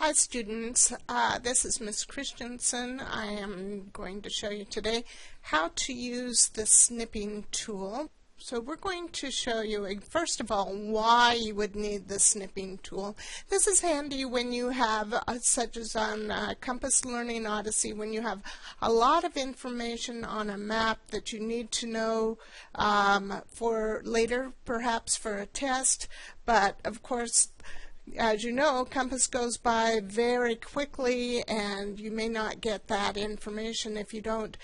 Hi students, this is Miss Christensen. I am going to show you today how to use the snipping tool. So we're going to show you, first of all, why you would need the snipping tool. This is handy when you have, such as on Compass Learning Odyssey, when you have a lot of information on a map that you need to know for later, perhaps for a test. But of course, as you know, Compass goes by very quickly, and you may not get that information if you don't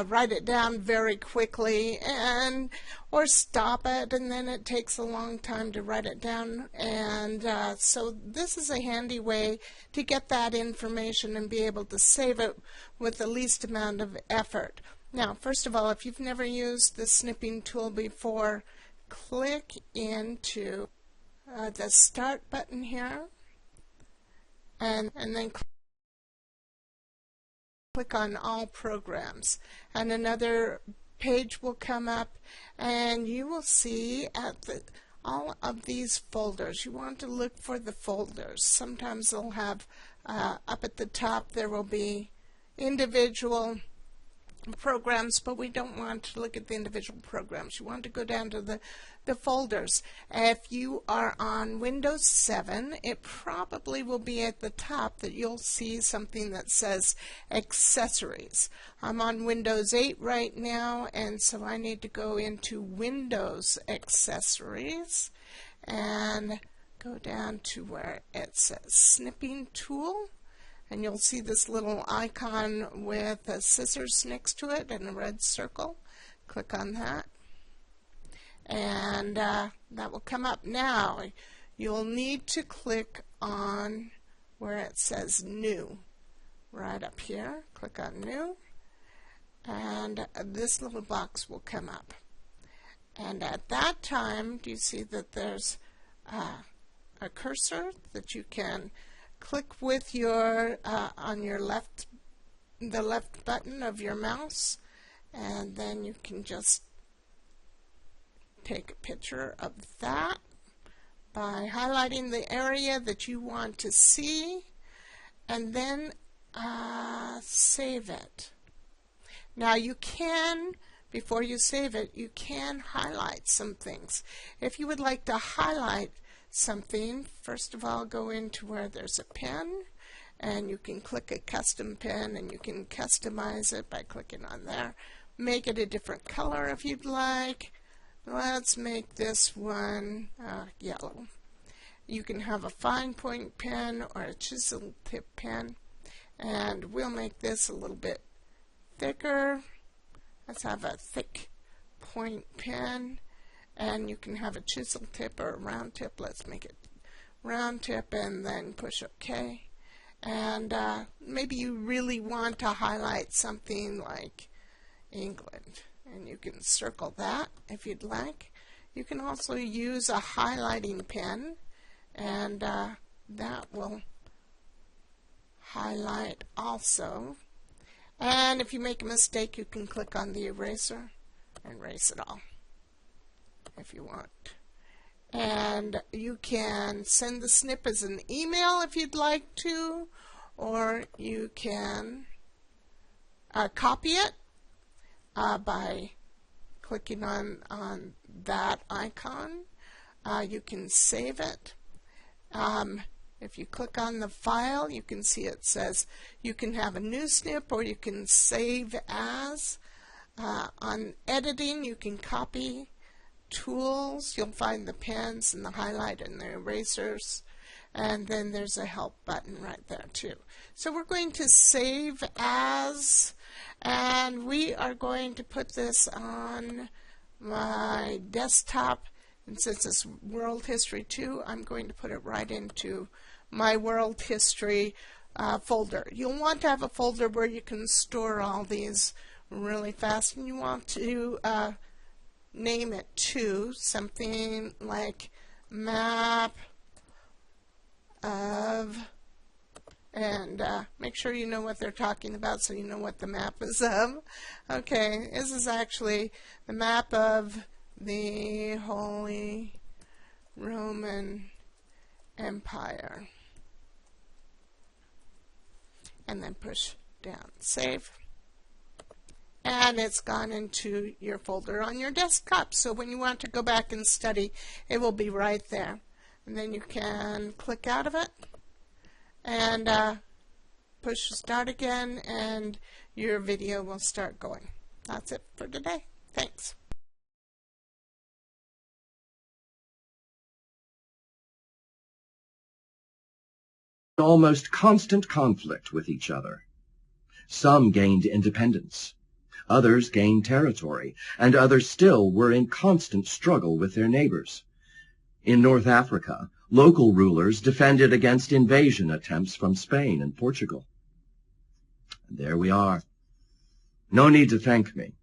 write it down very quickly, or stop it, and then it takes a long time to write it down. And so this is a handy way to get that information and be able to save it with the least amount of effort. Now, first of all, if you've never used the snipping tool before, click into the Start button here, and then click on All Programs, and another page will come up, and you will see at all of these folders. You want to look for the folders. Sometimes they'll have up at the top there will be individual programs, but we don't want to look at the individual programs. You want to go down to the folders. If you are on Windows 7, it probably will be at the top that you'll see something that says Accessories. I'm on Windows 8 right now, and so I need to go into Windows Accessories and go down to where it says Snipping Tool. And you'll see this little icon with the scissors next to it and a red circle. Click on that, and that will come up. Now you'll need to click on where it says New, right up here. Click on New, and this little box will come up. And at that time, do you see that there's a cursor that you can click with your on your the left button of your mouse, and then you can just take a picture of that by highlighting the area that you want to see, and then save it. Now you can, before you save it, you can highlight some things. If you would like to highlight something, first of all, go into where there's a pen, and you can click a custom pen, and you can customize it by clicking on there. Make it a different color if you'd like. Let's make this one yellow. You can have a fine point pen or a chisel tip pen, and we'll make this a little bit thicker. Let's have a thick point pen. And you can have a chisel tip or a round tip. Let's make it round tip, and then push OK. And maybe you really want to highlight something like England, and you can circle that if you'd like. You can also use a highlighting pen, and that will highlight also. And if you make a mistake, you can click on the eraser and erase it all if you want. And you can send the snip as an email if you'd like to, or you can copy it by clicking on that icon. You can save it. If you click on the file, you can see it says you can have a new snip, or you can save as. On editing, you can copy. Tools, you'll find the pens and the highlight and the erasers, and then there's a help button right there too. So we're going to save as, and we are going to put this on my desktop, and since it's World History 2, I'm going to put it right into my World History folder. You'll want to have a folder where you can store all these really fast, and you want to name it too, something like map of, and make sure you know what they're talking about so you know what the map is of. Okay, this is actually the map of the Holy Roman Empire. and then push down save. And it's gone into your folder on your desktop. So when you want to go back and study, it will be right there. And then you can click out of it and push start again, and your video will start going. That's it for today. Thanks. Almost constant conflict with each other. Some gained independence. Others gained territory, and others still were in constant struggle with their neighbors. In North Africa, local rulers defended against invasion attempts from Spain and Portugal. And there we are. No need to thank me.